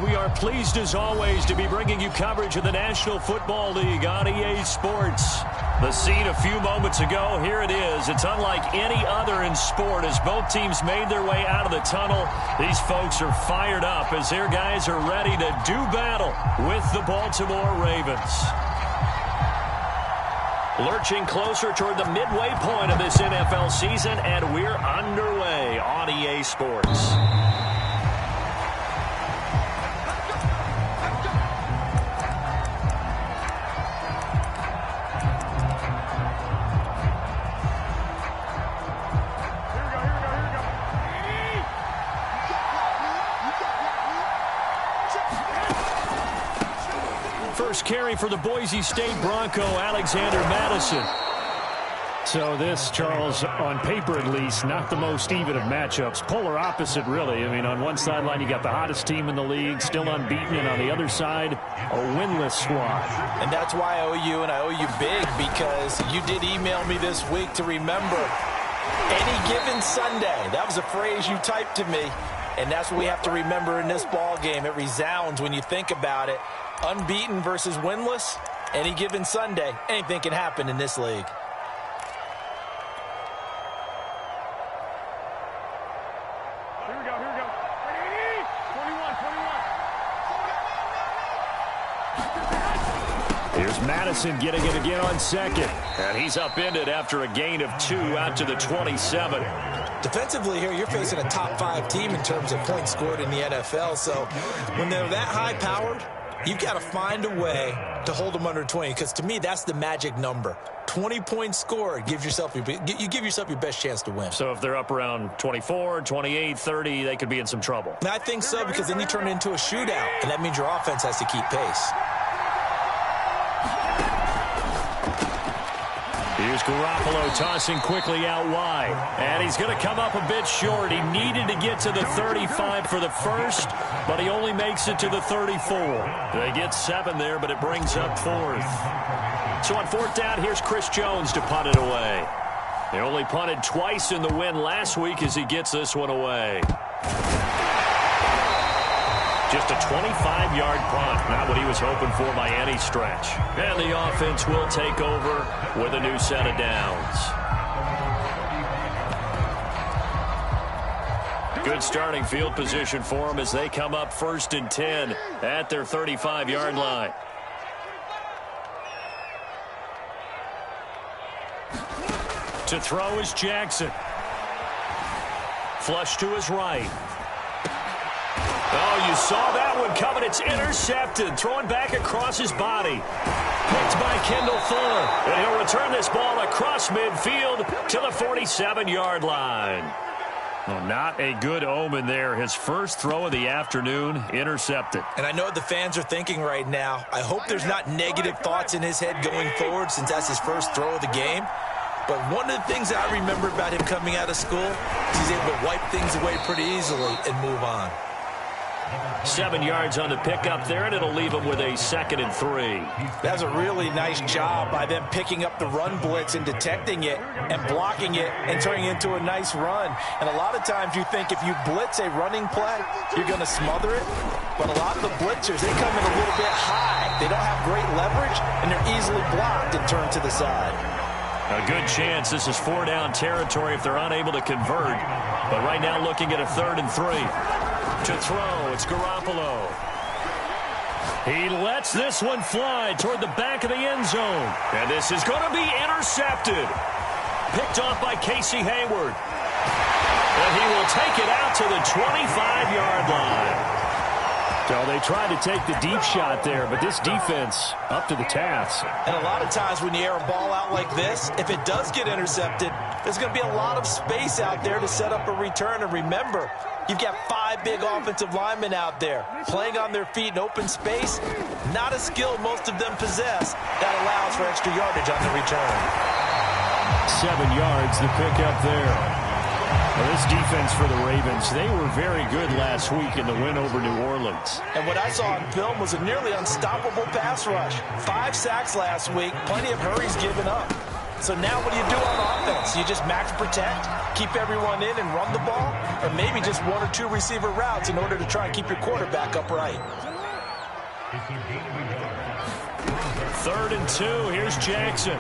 We are pleased as always to be bringing you coverage of the National Football League on EA Sports. The scene a few moments ago, here it is. It's unlike any other in sport as both teams made their way out of the tunnel. These folks are fired up as their guys are ready to do battle with the Baltimore Ravens. Lurching closer toward the midway point of this NFL season, and we're underway on EA Sports. First carry for the Boise State Bronco, Alexander Madison. So this, Charles, on paper at least, not the most even of matchups. Polar opposite, really. I mean, on one sideline, you got the hottest team in the league, still unbeaten, and on the other side, a winless squad. And that's why I owe you, and I owe you big, because you did email me this week to remember any given Sunday. That was a phrase you typed to me, and that's what we have to remember in this ball game. It resounds when you think about it. Unbeaten versus winless, any given Sunday, anything can happen in this league. Here we go. Ready? 21. Here's Madison getting it again on second. And he's upended after a gain of 2 out to the 27. Defensively here, you're facing a top 5 team in terms of points scored in the NFL. So when they're that high-powered, you've got to find a way to hold them under 20, because to me, that's the magic number. 20 points scored, you give yourself your best chance to win. So if they're up around 24, 28, 30, they could be in some trouble. And I think so, because then you turn it into a shootout, and that means your offense has to keep pace. Here's Garoppolo tossing quickly out wide. And he's going to come up a bit short. He needed to get to the 35 for the first, but he only makes it to the 34. They get 7 there, but it brings up 4th. So on 4th down, here's Chris Jones to punt it away. They only punted twice in the win last week as he gets this one away. Just a 25-yard punt, not what he was hoping for by any stretch. And the offense will take over with a new set of downs. Good starting field position for them as they come up 1st and 10 at their 35-yard line. To throw is Jackson. Flush to his right. Oh, you saw that one coming. It's intercepted. Throwing back across his body. Picked by Kendall Fuller. And he'll return this ball across midfield to the 47-yard line. Well, not a good omen there. His first throw of the afternoon, intercepted. And I know what the fans are thinking right now. I hope there's not negative thoughts in his head going forward, since that's his first throw of the game. But one of the things I remember about him coming out of school is he's able to wipe things away pretty easily and move on. 7 yards on the pickup there, and it'll leave him with a 2nd and 3. That was a really nice job by them picking up the run blitz and detecting it and blocking it and turning it into a nice run. And a lot of times you think if you blitz a running play, you're going to smother it. But a lot of the blitzers, they come in a little bit high. They don't have great leverage, and they're easily blocked and turned to the side. A good chance this is 4-down territory if they're unable to convert. But right now looking at a 3rd and 3. To throw, it's Garoppolo. He lets this one fly toward the back of the end zone. And this is going to be intercepted. Picked off by Casey Hayward. And he will take it out to the 25-yard line. So they tried to take the deep shot there, but this defense up to the task. And a lot of times when you air a ball out like this, if it does get intercepted, there's going to be a lot of space out there to set up a return. And remember, you've got 5 big offensive linemen out there playing on their feet in open space. Not a skill most of them possess that allows for extra yardage on the return. 7 yards, the pickup there. Well, this defense for the Ravens, they were very good last week in the win over New Orleans. And what I saw on film was a nearly unstoppable pass rush. 5 sacks last week, plenty of hurries given up. So now what do you do on offense? You just max protect, keep everyone in and run the ball, or maybe just one or two receiver routes in order to try and keep your quarterback upright. 3rd and 2. Here's Jackson.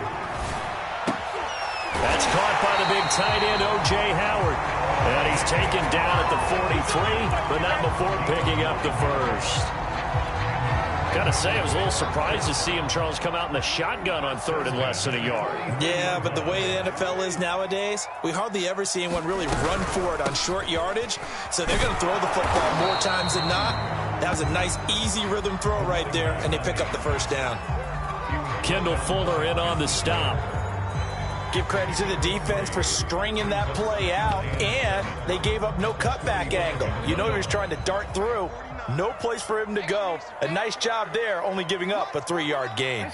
That's caught by the big tight end, O.J. Howard. And he's taken down at the 43, but not before picking up the first. Gotta say, I was a little surprised to see him, Charles, come out in the shotgun on 3rd and less than a yard. Yeah, but the way the NFL is nowadays, we hardly ever see anyone really run for it on short yardage. So they're going to throw the football more times than not. That was a nice, easy rhythm throw right there, and they pick up the first down. Kendall Fuller in on the stop. Give credit to the defense for stringing that play out, and they gave up no cutback angle. You know he was trying to dart through. No place for him to go. A nice job there, only giving up a 3-yard gain.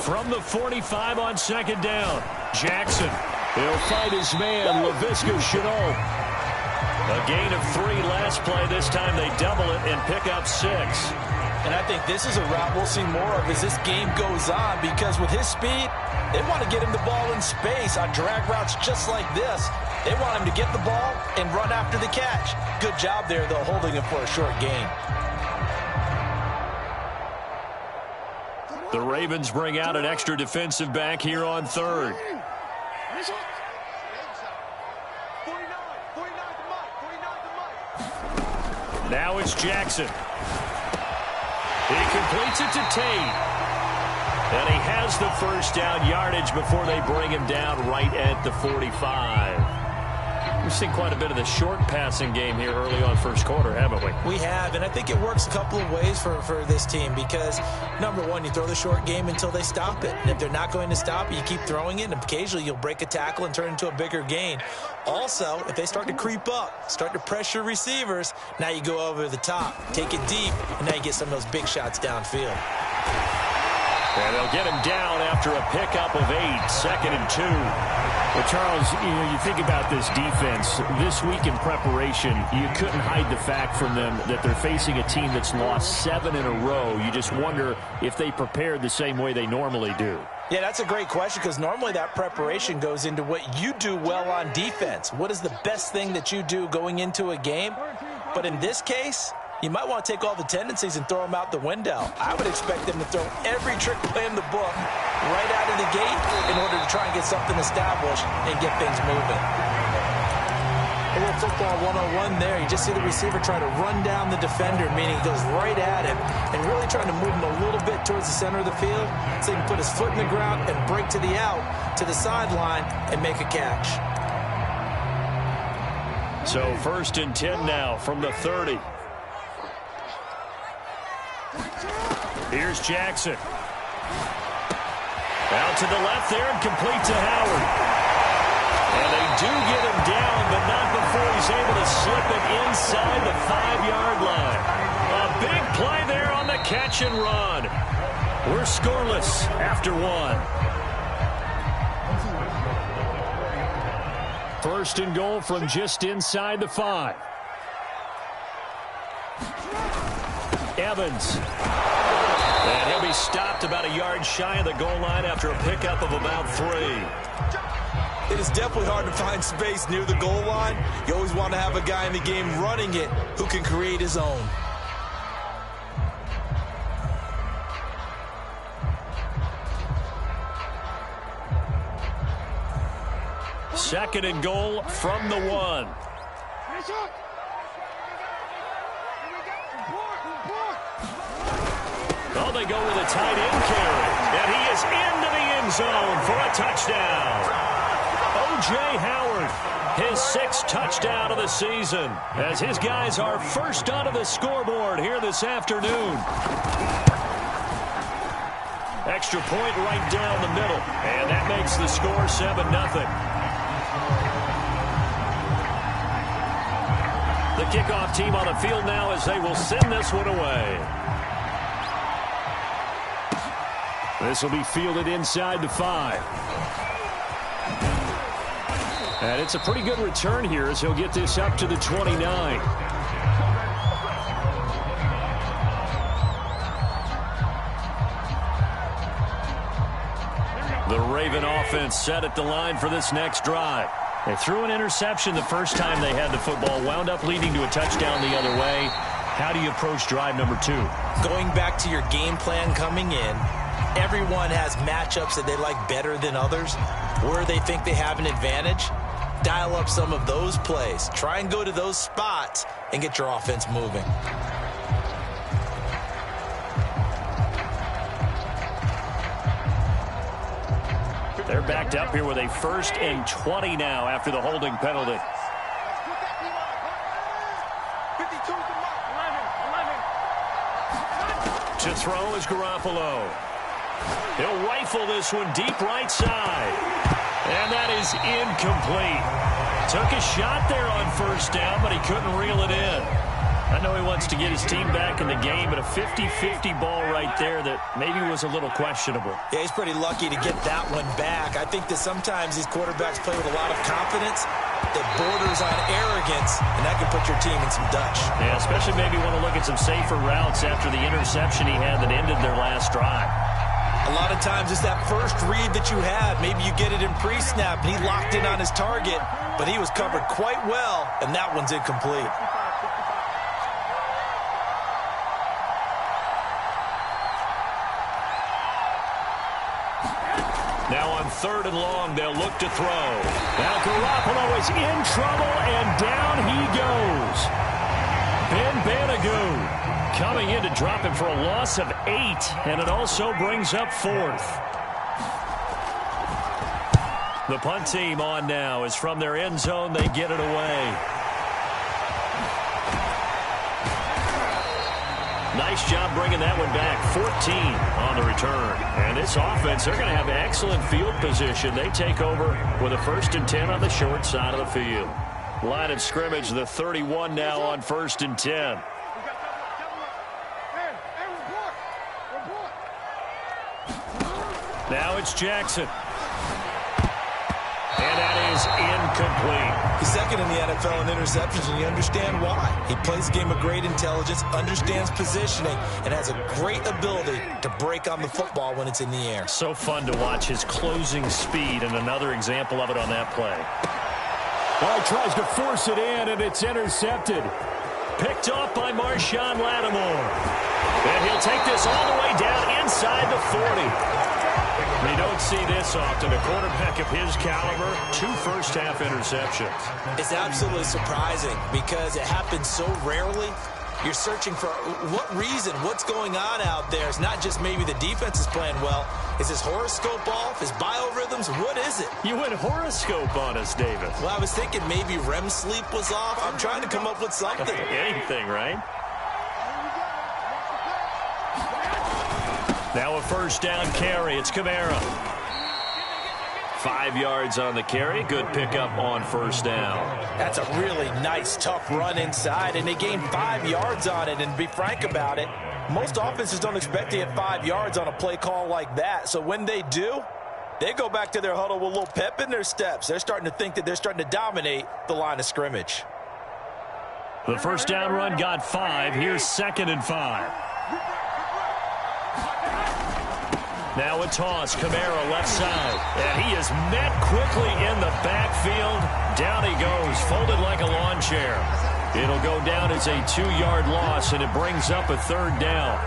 From the 45 on 2nd down, Jackson. He'll fight his man, Laviska Shenault. A gain of 3 last play. This time they double it and pick up 6. And I think this is a route we'll see more of as this game goes on, because with his speed, they want to get him the ball in space on drag routes just like this. They want him to get the ball and run after the catch. Good job there, though, holding him for a short gain. The Ravens bring out an extra defensive back here on 3rd. Now it's Jackson. He completes it to Tate. And he has the first down yardage before they bring him down right at the 45. We've seen quite a bit of the short passing game here early on first quarter, haven't we? We have, and I think it works a couple of ways for this team because, number one, you throw the short game until they stop it. And if they're not going to stop it, you keep throwing it, and occasionally you'll break a tackle and turn it into a bigger gain. Also, if they start to creep up, start to pressure receivers, now you go over the top, take it deep, and now you get some of those big shots downfield. And they'll get him down after a pickup of 8, 2nd and 2. Well, Charles, you think about this defense. This week in preparation, you couldn't hide the fact from them that they're facing a team that's lost 7 in a row. You just wonder if they prepared the same way they normally do. Yeah, that's a great question because normally that preparation goes into what you do well on defense. What is the best thing that you do going into a game? But in this case, you might want to take all the tendencies and throw them out the window. I would expect them to throw every trick play in the book right out of the gate in order to try and get something established and get things moving. A little football 101 there. You just see the receiver try to run down the defender, meaning he goes right at him and really trying to move him a little bit towards the center of the field so he can put his foot in the ground and break to the out, to the sideline, and make a catch. So 1st and 10 now from the 30. Here's Jackson. Out to the left there and complete to Howard. And they do get him down, but not before he's able to slip it inside the 5-yard line. A big play there on the catch and run. We're scoreless after 1. 1st and goal from just inside the 5. Evans. And he'll be stopped about a yard shy of the goal line after a pickup of about 3. It is definitely hard to find space near the goal line. You always want to have a guy in the game running it who can create his own. Second and goal from the 1. Oh, they go with a tight end carry. And he is into the end zone for a touchdown. O.J. Howard, his 6th touchdown of the season, as his guys are first onto the scoreboard here this afternoon. Extra point right down the middle, and that makes the score 7-0. The kickoff team on the field now as they will send this one away. This will be fielded inside the 5. And it's a pretty good return here as he'll get this up to the 29. Raven offense set at the line for this next drive. They threw an interception the first time they had the football, wound up leading to a touchdown the other way. How do you approach drive number 2? Going back to your game plan coming in, everyone has matchups that they like better than others. Where they think they have an advantage, dial up some of those plays. Try and go to those spots and get your offense moving. They're backed up here with a 1st and 20 now after the holding penalty. To throw is Garoppolo. He'll rifle this one deep right side. And that is incomplete. Took a shot there on 1st down, but he couldn't reel it in. I know he wants to get his team back in the game, but a 50-50 ball right there that maybe was a little questionable. Yeah, he's pretty lucky to get that one back. I think that sometimes these quarterbacks play with a lot of confidence that borders on arrogance, and that can put your team in some Dutch. Yeah, especially maybe want to look at some safer routes after the interception he had that ended their last drive. A lot of times it's that first read that you had. Maybe you get it in pre-snap, and he locked in on his target, but he was covered quite well, and that one's incomplete. Now on 3rd and long, they'll look to throw. Now Garoppolo is in trouble, and down he goes. Ben Banagoo coming in to drop him for a loss of 8, and it also brings up 4th. The punt team on now is from their end zone. They get it away. Nice job bringing that one back. 14 on the return. And this offense, they're going to have excellent field position. They take over with a 1st and 10 on the short side of the field. Line of scrimmage, the 31 now on 1st and 10. Now it's Jackson. And that is incomplete. He's 2nd in the NFL in interceptions, and you understand why. He plays a game of great intelligence, understands positioning, and has a great ability to break on the football when it's in the air. So fun to watch his closing speed, and another example of it on that play. Well, he tries to force it in, and it's intercepted. Picked off by Marshawn Lattimore. And he'll take this all the way down inside the 40. You don't see this often. A quarterback of his caliber, 2 first-half interceptions. It's absolutely surprising because it happens so rarely. You're searching for what reason, what's going on out there. It's not just maybe the defense is playing well. Is his horoscope off? His biorhythms? What is it? You went horoscope on us, David. Well, I was thinking maybe REM sleep was off. I'm trying to come up with something. Anything, right? Now a 1st down carry. It's Kamara. 5 yards on the carry. Good pickup on 1st down. That's a really nice, tough run inside, and they gained 5 yards on it. And to be frank about it, most offenses don't expect to get 5 yards on a play call like that. So when they do, they go back to their huddle with a little pep in their steps. They're starting to think that they're starting to dominate the line of scrimmage. The 1st down run got 5. Here's 2nd and 5. Now a toss, Kamara left side. And he is met quickly in the backfield. Down he goes, folded like a lawn chair. It'll go down as a 2-yard loss, and it brings up a 3rd down.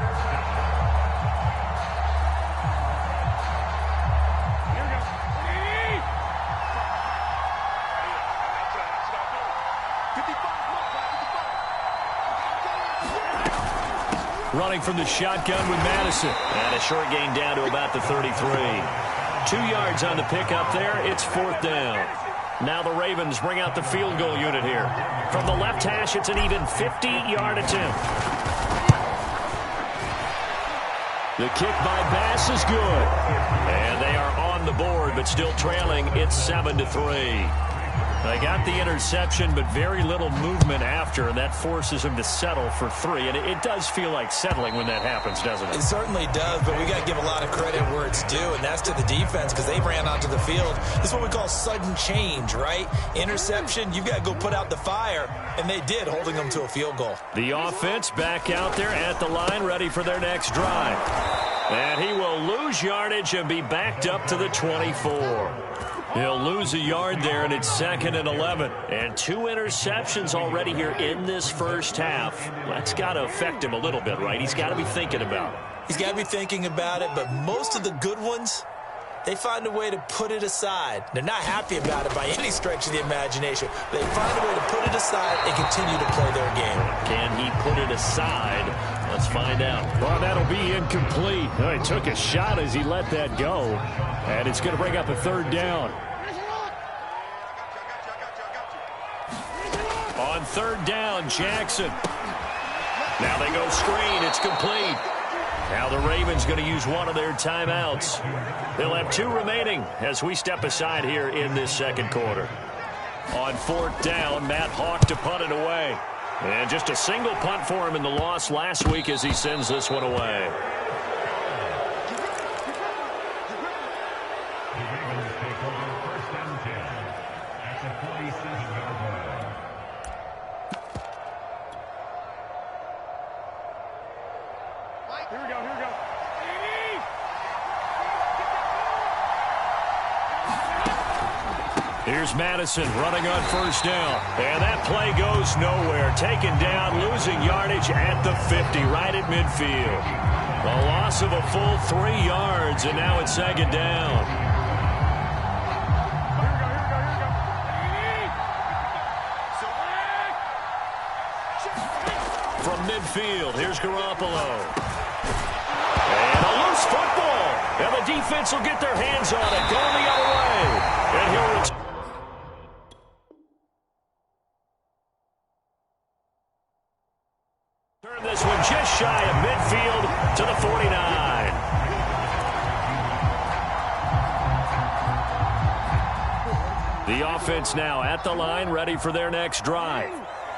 Running from the shotgun with Madison. And a short gain down to about the 33. 2 yards on the pickup there. It's 4th down. Now the Ravens bring out the field goal unit here. From the left hash, it's an even 50-yard attempt. The kick by Bass is good. And they are on the board, but still trailing. It's 7-3. They got the interception, but very little movement after, and that forces them to settle for 3. And it does feel like settling when that happens, doesn't it? It certainly does, but we got to give a lot of credit where it's due, and that's to the defense because they ran onto the field. This is what we call sudden change, right? Interception, you've got to go put out the fire, and they did, holding them to a field goal. The offense back out there at the line, ready for their next drive. And he will lose yardage and be backed up to the 24. He'll lose a yard there, and it's 2nd and 11. And 2 interceptions already here in this first half. That's got to affect him a little bit, right? He's got to be thinking about it. He's got to be thinking about it, but most of the good ones, they find a way to put it aside. They're not happy about it by any stretch of the imagination. They find a way to put it aside and continue to play their game. Can he put it aside? Let's find out. Well, that'll be incomplete. Oh, he took a shot as he let that go. And it's going to bring up a 3rd down. On 3rd down, Jackson. Now they go screen. It's complete. Now the Ravens going to use one of their timeouts. They'll have 2 remaining as we step aside here in this second quarter. On 4th down, Matt Hawk to punt it away. And just a single punt for him in the loss last week as he sends this one away. Here we go, here we go. Here's Madison running on 1st down. And that play goes nowhere. Taken down, losing yardage at the 50, right at midfield. A loss of a full 3 yards, and now it's 2nd down. From midfield, here's Garoppolo. And a loose football. And the defense will get their hands on it, going the other way. And he'll return. Turn this one just shy of midfield to the 49. The offense now at the line, ready for their next drive.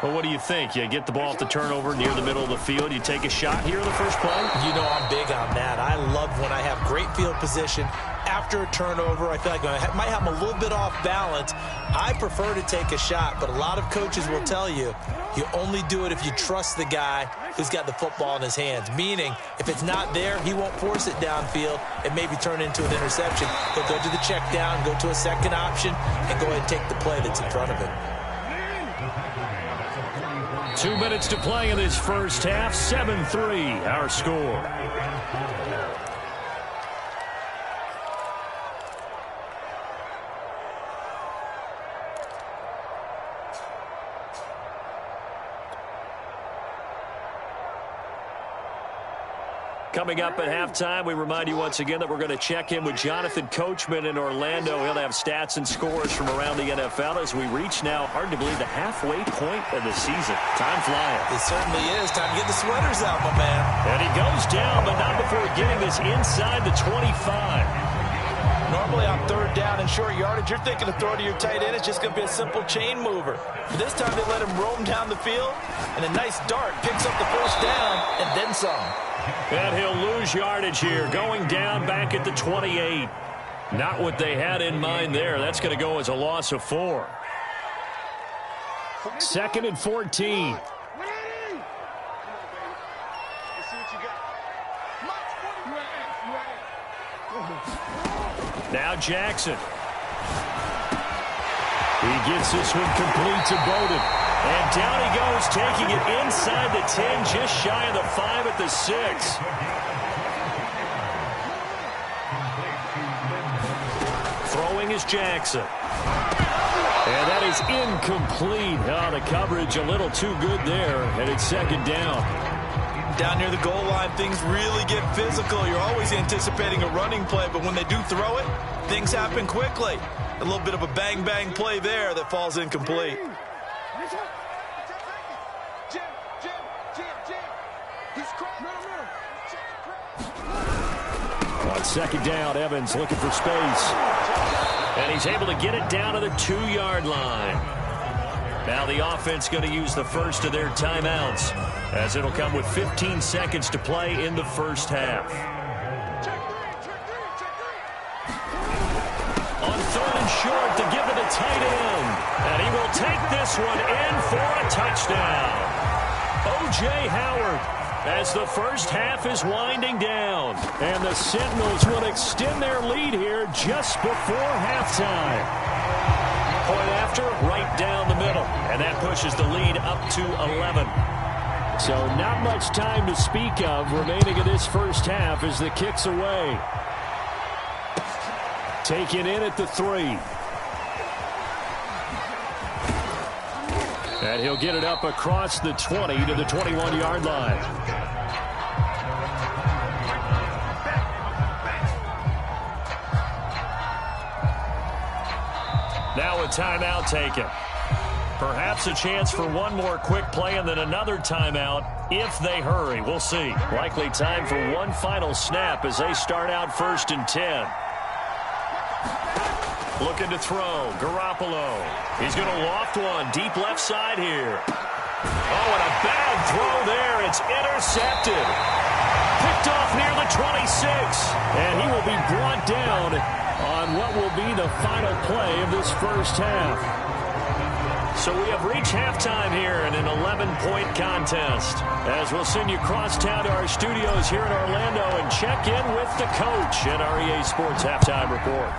Well, what do you think? You get the ball off the turnover near the middle of the field. You take a shot here in the first play? You know I'm big on that. I love when I have great field position after a turnover. I feel like I might have them a little bit off balance. I prefer to take a shot, but a lot of coaches will tell you, you only do it if you trust the guy who's got the football in his hands. Meaning, if it's not there, he won't force it downfield and maybe turn into an interception. He'll go to the check down, go to a second option, and go ahead and take the play that's in front of him. 2 minutes to play in this first half. 7-3, our score. Coming up at halftime, we remind you once again that we're going to check in with Jonathan Coachman in Orlando. He'll have stats and scores from around the NFL as we reach now, hard to believe, the halfway point of the season. Time flying. It certainly is. Time to get the sweaters out, my man. And he goes down, but not before getting this inside the 25. Normally on 3rd down and short yardage, you're thinking to throw to your tight end. It's just going to be a simple chain mover. But this time they let him roam down the field, and a nice dart picks up the 1st down and then some. And he'll lose yardage here, going down back at the 28. Not what they had in mind there. That's going to go as a loss of 4. 2nd and 14. Now Jackson. He gets this one complete to Bowden. And down he goes, taking it inside the 10, just shy of the 5 at the 6. Throwing is Jackson. And that is incomplete. Oh, the coverage a little too good there, and it's 2nd down. Down near the goal line, things really get physical. You're always anticipating a running play, but when they do throw it, things happen quickly. A little bit of a bang-bang play there that falls incomplete. On 2nd down, Evans looking for space. And he's able to get it down to the 2-yard line. Now the offense going to use the first of their timeouts, as it'll come with 15 seconds to play in the first half. On 3rd and short to give it to tight end. And he will take this one in for a touchdown. O.J. Howard as the first half is winding down. And the Sentinels will extend their lead here just before halftime. Point after, right down the middle. And that pushes the lead up to 11. So not much time to speak of remaining in this first half as the kick's away. Taken in at the 3. And he'll get it up across the 20 to the 21-yard line. Now a timeout taken. Perhaps a chance for one more quick play and then another timeout if they hurry. We'll see. Likely time for one final snap as they start out 1st and 10. Looking to throw. Garoppolo. He's going to loft one. Deep left side here. Oh, and a bad throw there. It's intercepted. Picked off near the 26. And he will be brought down on what will be the final play of this first half. So we have reached halftime here in an 11-point contest. As we'll send you crosstown to our studios here in Orlando and check in with the coach at our EA Sports Halftime Report.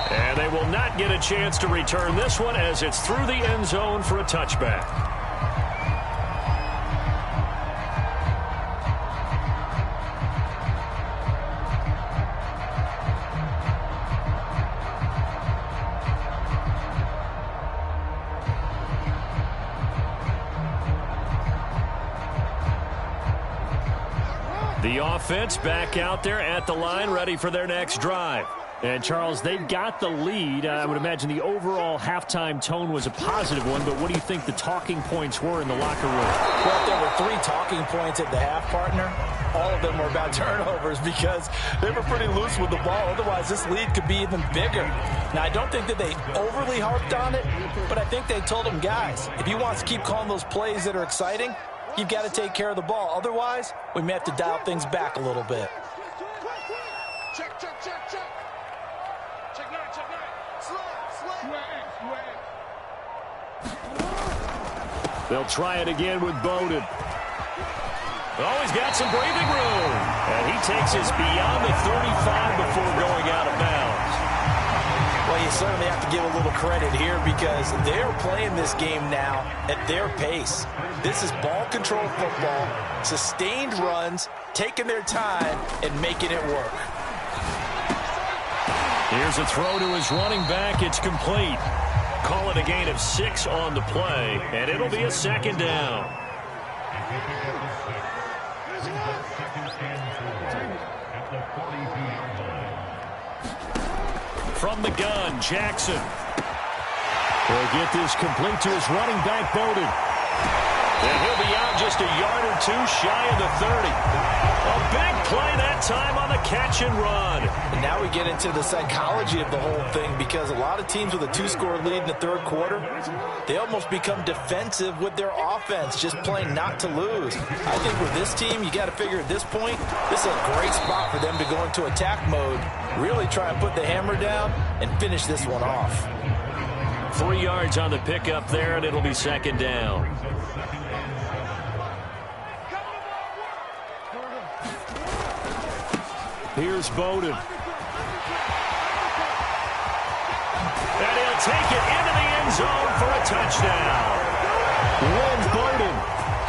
And they will not get a chance to return this one as it's through the end zone for a touchback. The offense back out there at the line, ready for their next drive. And, Charles, they've got the lead. I would imagine the overall halftime tone was a positive one, but what do you think the talking points were in the locker room? Well, if there were 3 talking points at the half, partner, all of them were about turnovers because they were pretty loose with the ball. Otherwise, this lead could be even bigger. Now, I don't think that they overly harped on it, but I think they told them, guys, if you want to keep calling those plays that are exciting, you've got to take care of the ball. Otherwise, we may have to dial things back a little bit. Check, check, check, check. Check 9, check 9. They'll try it again with Bowden. Oh, he's got some breathing room. And he takes us beyond the 35 before going out of bounds. Well, you certainly have to give a little credit here because they're playing this game now at their pace. This is ball control football, sustained runs, taking their time, and making it work. Here's a throw to his running back. It's complete. Call it a gain of 6 on the play, and it'll be a 2nd down. From the gun, Jackson. He'll get this complete to his running back, Bowden. And he'll be out just a yard or 2 shy of the 30. A big play that time on the catch and run. And now we get into the psychology of the whole thing because a lot of teams with a 2-score lead in the 3rd quarter, they almost become defensive with their offense, just playing not to lose. I think with this team, you got to figure at this point, this is a great spot for them to go into attack mode, really try and put the hammer down and finish this one off. 3 yards on the pickup there, and it'll be 2nd down. Here's Bowden. And he'll take it into the end zone for a touchdown. Wins Bowden.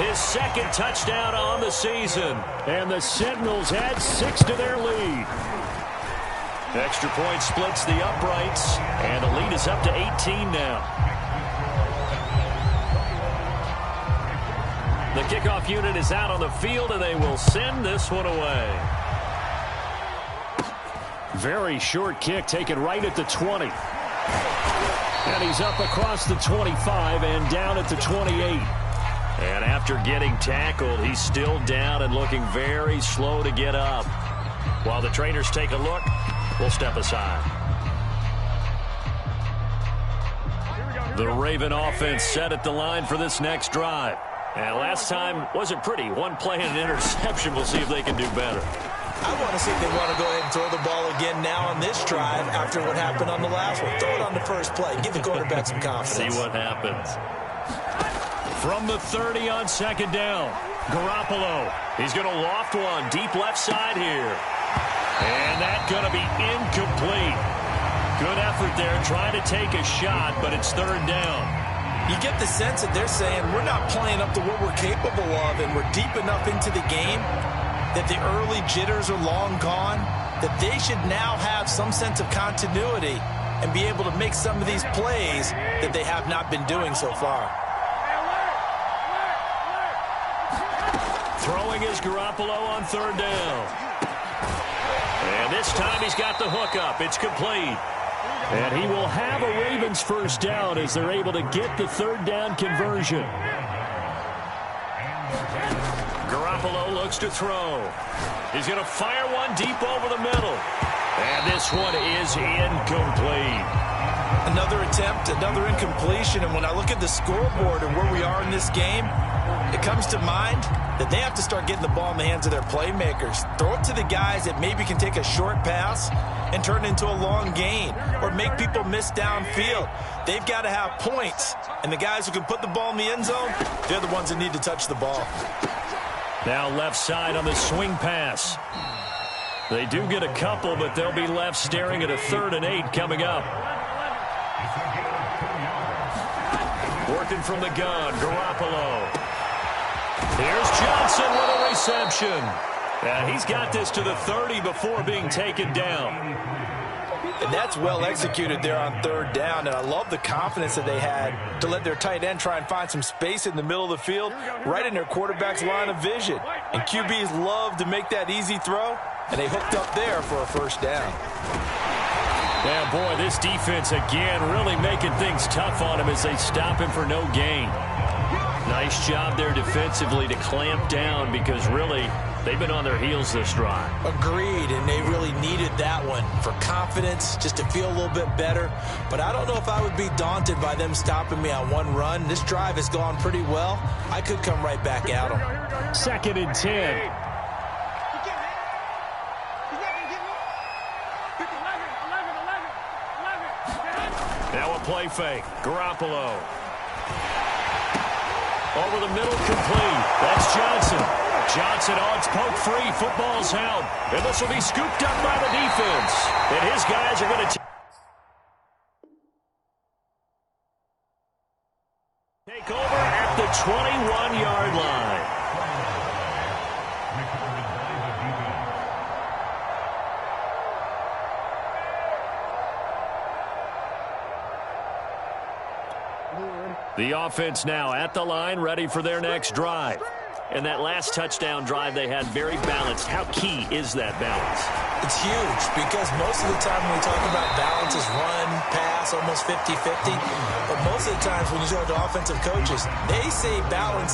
His 2nd touchdown on the season. And the Sentinels add 6 to their lead. Extra point splits the uprights, and the lead is up to 18 now. The kickoff unit is out on the field, and they will send this one away. Very short kick taken right at the 20. And he's up across the 25 and down at the 28. And after getting tackled, he's still down and looking very slow to get up. While the trainers take a look, we'll step aside. The Raven offense set at the line for this next drive. And last time wasn't pretty. 1 play and an interception. We'll see if they can do better. I want to see if they want to go ahead and throw the ball again now on this drive after what happened on the last one. Throw it on the first play. Give the quarterback some confidence. See what happens. From the 30 on second down, Garoppolo. He's going to loft one deep left side here. And that's going to be incomplete. Good effort there trying to take a shot, but it's third down. You get the sense that they're saying we're not playing up to what we're capable of, and we're deep enough into the game that the early jitters are long gone, that they should now have some sense of continuity and be able to make some of these plays that they have not been doing so far. Throwing is Garoppolo on third down. And this time he's got the hook up. It's complete. And he will have a Ravens first down as they're able to get the third down conversion. Garoppolo looks to throw. He's going to fire one deep over the middle. And this one is incomplete. Another attempt, another incompletion. And when I look at the scoreboard and where we are in this game, it comes to mind that they have to start getting the ball in the hands of their playmakers. Throw it to the guys that maybe can take a short pass and turn it into a long gain or make people miss downfield. They've got to have points. And the guys who can put the ball in the end zone, they're the ones that need to touch the ball. Now left side on the swing pass. They do get a couple, but they'll be left staring at a 3rd and 8 coming up. Working from the gun, Garoppolo. Here's Johnson with a reception. And he's got this to the 30 before being taken down. And that's well executed there on third down. And I love the confidence that they had to let their tight end try and find some space in the middle of the field, right in their quarterback's line of vision. And QBs love to make that easy throw, and they hooked up there for a first down. Yeah, boy, this defense again really making things tough on him as they stop him for no gain. Nice job there defensively to clamp down because really they've been on their heels this drive. Agreed, and they really needed that one for confidence, just to feel a little bit better. But I don't know if I would be daunted by them stopping me on one run. This drive has gone pretty well. I could come right back at them. 2nd and 10. Now a play fake. Garoppolo. Over the middle, complete. That's Johnson. Johnson on its poke free. Football's out. And this will be scooped up by the defense. And his guys are going to take over at the 21-yard line. The offense now at the line, ready for their next drive. And that last touchdown drive they had very balanced. How key is that balance? It's huge because most of the time when we talk about balance is run, pass, almost 50-50. But most of the times when you talk to offensive coaches, they say balance